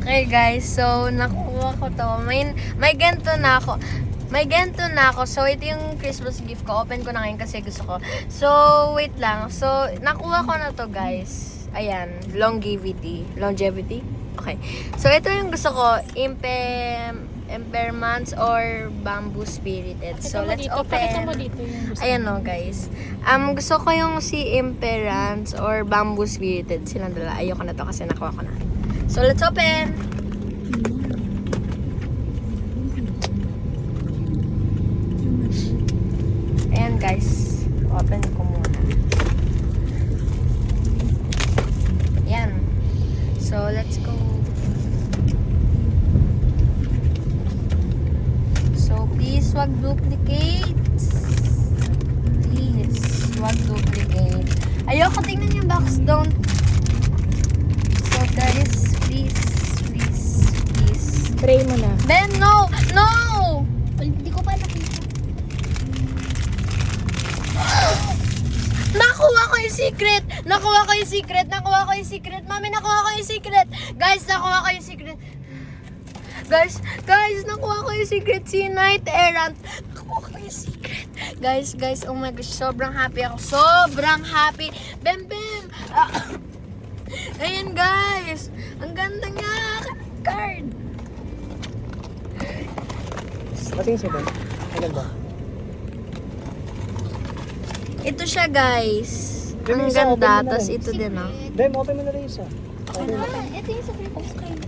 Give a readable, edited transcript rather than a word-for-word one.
Okay guys, so nakuha ko to. May ganito na ako. May ganito na ako. So ito yung Christmas gift ko. Open ko na ngayon kasi gusto ko. So wait lang. So nakuha ko na to guys. Ayan, longevity. Okay. So ito yung gusto ko, Impermans or Bamboo Spirited. So let's Pakita mo open. dito yung gusto. Ayan o guys. Gusto ko yung si Imperans or Bamboo Spirited. Silang dala. Ayoko na to kasi nakuha ko na. So let's open. Ayan guys. Open ko muna. Ayan. So let's go. So please wag duplicate. Please wag duplicate. Ayoko tingnan yung box. Don't. So guys, please. Try mo na. Ben, no! No! Hindi ko pa nakita. Nakuha ko yung secret! Nakuha ko yung secret! Mami, nakuha ko yung secret! Guys, nakuha ko yung secret! Guys, nakuha ko yung secret! Si Knight Errant! Nakuha ko yung secret! Guys, oh my gosh, sobrang happy ako! Sobrang happy! Bem! Ayan guys! Ang ganda niya! Card! Patingin siya ba? Ang ganda. Ito siya guys! Yung Ang isa, open ganda! mo na Tapos rin. ito din oh. Dem, open mo na rin isa. Ito yung sa free screen.